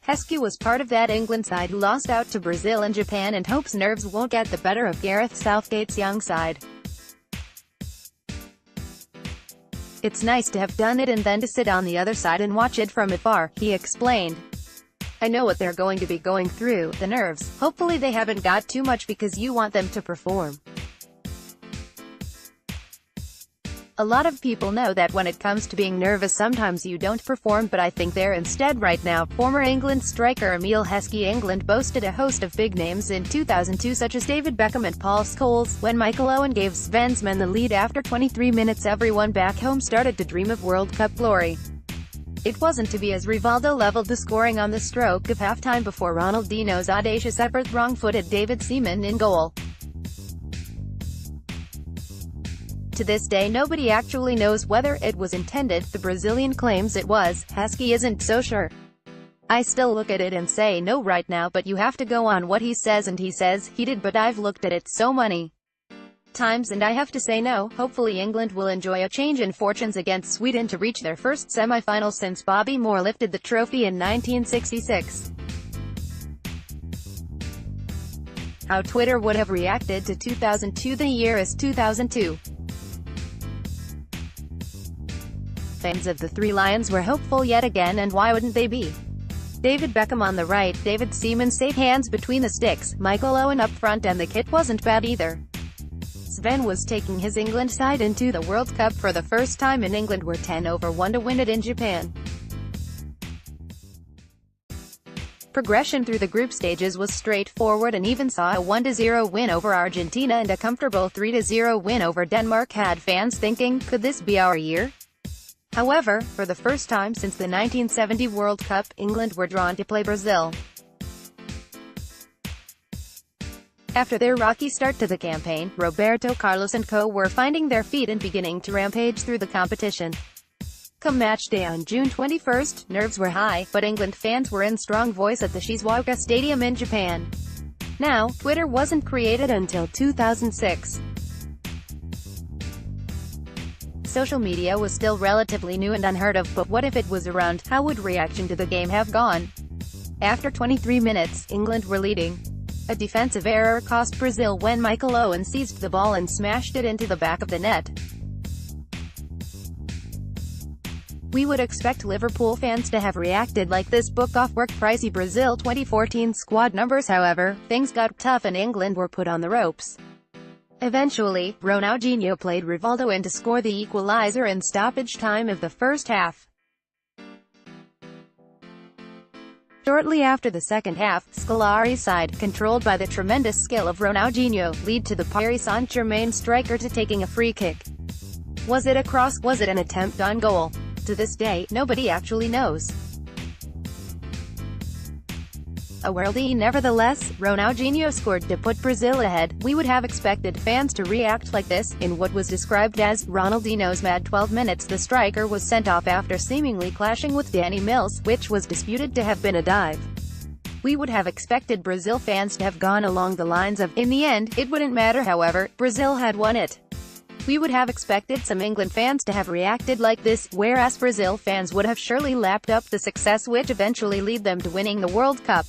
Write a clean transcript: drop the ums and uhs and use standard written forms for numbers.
Heskey was part of that England side who lost out to Brazil and Japan and hopes nerves won't get the better of Gareth Southgate's young side. "It's nice to have done it and then to sit on the other side and watch it from afar," he explained. "I know what they're going to be going through, the nerves. Hopefully they haven't got too much because you want them to perform. A lot of people know that when it comes to being nervous sometimes you don't perform, but I think they're instead right now." Former England striker Emile Heskey. England boasted a host of big names in 2002 such as David Beckham and Paul Scholes. When Michael Owen gave Sven's men the lead after 23 minutes, everyone back home started to dream of World Cup glory. It wasn't to be as Rivaldo leveled the scoring on the stroke of halftime before Ronaldinho's audacious effort wrong-footed David Seaman in goal. To this day nobody actually knows whether it was intended. The Brazilian claims it was. Heskey isn't so sure. "I still look at it and say no right now, but you have to go on what he says, and he says he did, but I've looked at it so many times and I have to say no." Hopefully England will enjoy a change in fortunes against Sweden to reach their first semi-final since Bobby Moore lifted the trophy in 1966. How Twitter would have reacted to 2002. The year is 2002. Fans of the Three Lions were hopeful yet again, and why wouldn't they be? David Beckham on the right, David Seaman safe hands between the sticks, Michael Owen up front, and the kit wasn't bad either. Sven was taking his England side into the World Cup for the first time, and England were 10-1 to win it in Japan. Progression through the group stages was straightforward and even saw a 1-0 win over Argentina and a comfortable 3-0 win over Denmark had fans thinking, could this be our year? However, for the first time since the 1970 World Cup, England were drawn to play Brazil. After their rocky start to the campaign, Roberto Carlos and co. were finding their feet and beginning to rampage through the competition. Come match day on June 21, nerves were high, but England fans were in strong voice at the Shizuoka Stadium in Japan. Now, Twitter wasn't created until 2006. Social media was still relatively new and unheard of, but what if it was around? How would reaction to the game have gone? After 23 minutes, England were leading. A defensive error cost Brazil when Michael Owen seized the ball and smashed it into the back of the net. We would expect Liverpool fans to have reacted like this. Book off work. Pricey Brazil 2014 squad numbers. However, things got tough and England were put on the ropes. Eventually, Ronaldinho played Rivaldo in to score the equalizer in stoppage time of the first half. Shortly after the second half, Scolari's side, controlled by the tremendous skill of Ronaldinho, lead to the Paris Saint-Germain striker to taking a free kick. Was it a cross? Was it an attempt on goal? To this day, nobody actually knows. A worldie nevertheless, Ronaldinho scored to put Brazil ahead. We would have expected fans to react like this. In what was described as Ronaldinho's mad 12 minutes, the striker was sent off after seemingly clashing with Danny Mills, which was disputed to have been a dive. We would have expected Brazil fans to have gone along the lines of, in the end, it wouldn't matter. However, Brazil had won it. We would have expected some England fans to have reacted like this, whereas Brazil fans would have surely lapped up the success which eventually led them to winning the World Cup.